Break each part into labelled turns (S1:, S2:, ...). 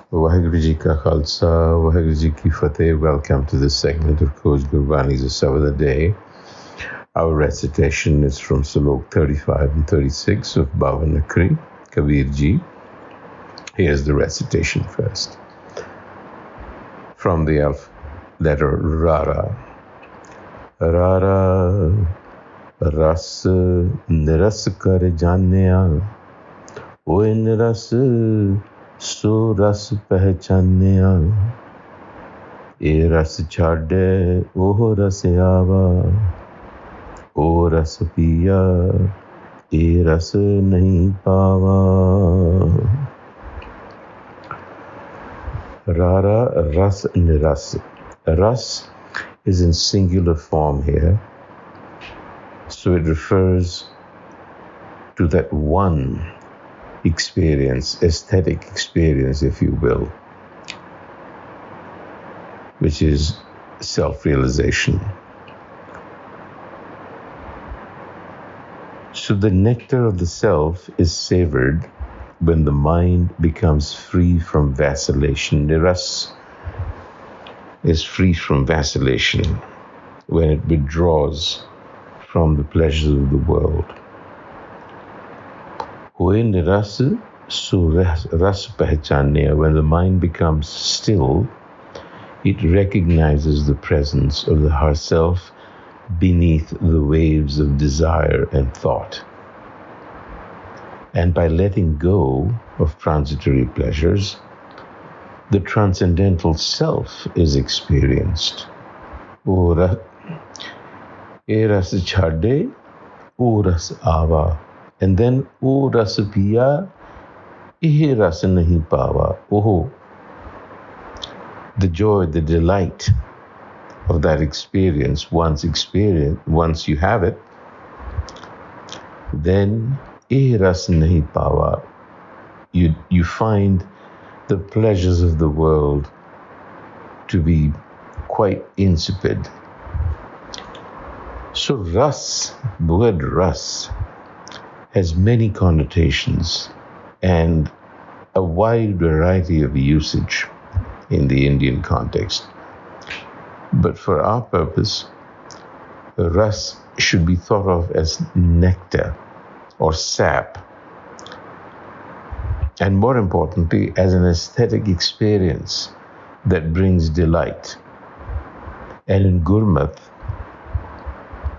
S1: Waheguru Ji Ka Khalsa, Waheguru Ji Ki Fateh. Welcome to this segment of Coach Gurbani's a-sabad-a-day. Our recitation is from Salok 35 and 36 of Bhavanakri, Kabir Ji. Here's the recitation first. From the letter Rara. Rara Ras Niras kar Jania, oye Niras so ras pehchaniya, e ras chhade oh ras aava, o ras piya e ras nahi paava. Rara Ras Niras. Ras is in singular form here, so it refers to that one experience, aesthetic experience, if you will, which is self-realization. So the nectar of the self is savored when the mind becomes free from vacillation. Niras is free from vacillation when it withdraws from the pleasures of the world. When ras pehchaniya, when the mind becomes still, it recognizes the presence of the herself beneath the waves of desire and thought. And by letting go of transitory pleasures, the transcendental self is experienced. O ras chhade, o ras aava. And then, O ras piya, eh ras nahi paava. Oh, the joy, the delight of that experience, once you have it, then eh ras nahi paava. You find the pleasures of the world to be quite insipid. So ras, the word ras, has many connotations and a wide variety of usage in the Indian context. But for our purpose, ras should be thought of as nectar or sap, and more importantly, as an aesthetic experience that brings delight. And in Gurmat,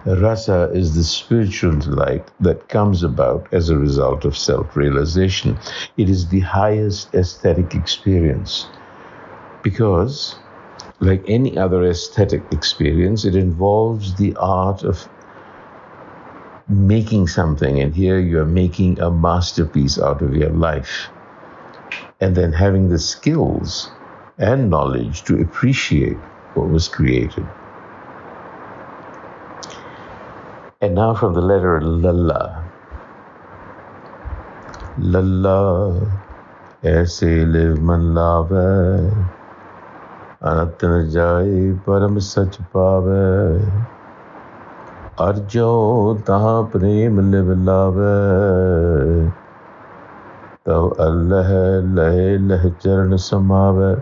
S1: rasa is the spiritual delight that comes about as a result of self-realization. It is the highest aesthetic experience because, like any other aesthetic experience, it involves the art of making something, and here you are making a masterpiece out of your life, and then having the skills and knowledge to appreciate what was created. And now from the letter Lalla. Lalla, aise live man lave, anat n jaye param sach paave, arjo taha prem live lave, tav Allah leh leh charan samave.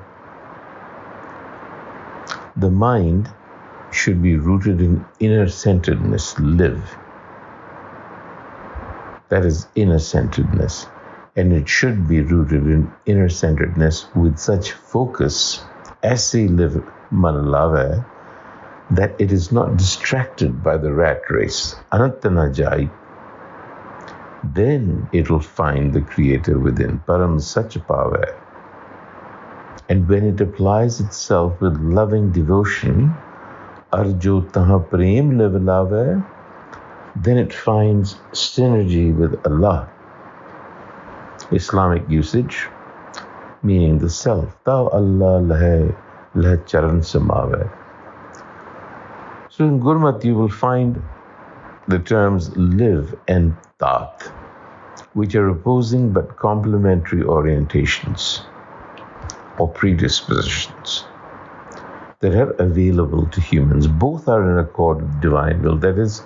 S1: The mind should be rooted in inner-centeredness, live. That is inner-centeredness. And it should be rooted in inner-centeredness with such focus, aise live man lave, that it is not distracted by the rat race. Anat na jai. Then it will find the Creator within. Param sach paave. And when it applies itself with loving devotion, arjo taha prem live lave, then it finds synergy with Allah. Islamic usage, meaning the self. Tav Allah leh charan samave. So in Gurmat you will find the terms live and tat, which are opposing but complementary orientations or predispositions that are available to humans. Both are in accord with divine will. That is,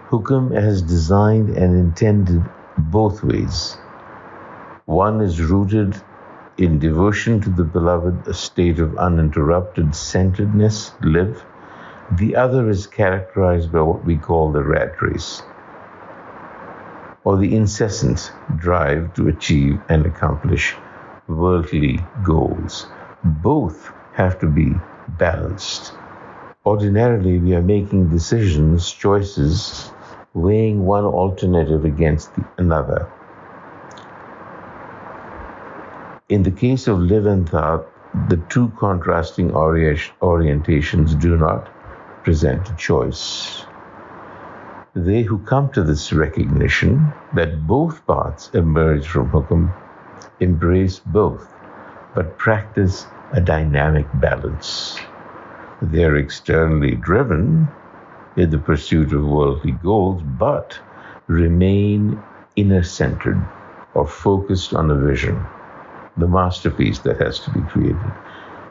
S1: Hukum has designed and intended both ways. One is rooted in devotion to the beloved, a state of uninterrupted centeredness, live. The other is characterized by what we call the rat race, or the incessant drive to achieve and accomplish worldly goals. Both have to be balanced. Ordinarily, we are making decisions, choices, weighing one alternative against another. In the case of live and thought, the two contrasting orientations do not present a choice. They who come to this recognition that both paths emerge from Hukam embrace both, but practice a dynamic balance. They are externally driven in the pursuit of worldly goals, but remain inner-centered or focused on a vision, the masterpiece that has to be created.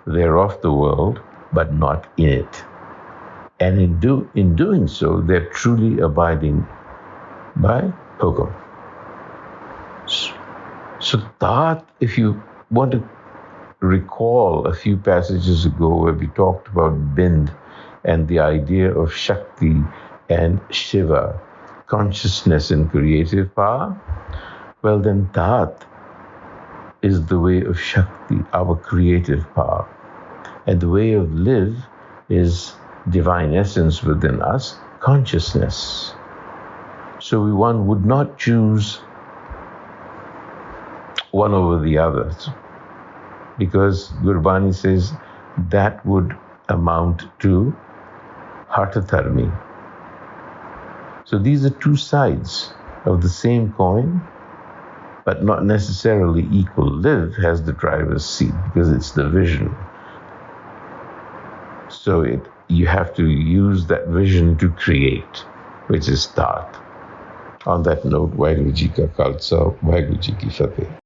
S1: They're of the world, but not in it. And in doing so, they're truly abiding by Hukam. So that, if you want to recall a few passages ago where we talked about Bind and the idea of Shakti and Shiva, consciousness and creative power, well then that is the way of Shakti, our creative power. And the way of live is divine essence within us, consciousness. So one would not choose one over the other, because Gurbani says that would amount to Hartatharmi. So these are two sides of the same coin, but not necessarily equal. Live has the driver's seat because it's the vision. So you have to use that vision to create, which is thought. On that note, Vaheguru Ji Ka Khalsa, Vaheguru Ji Ki Fateh.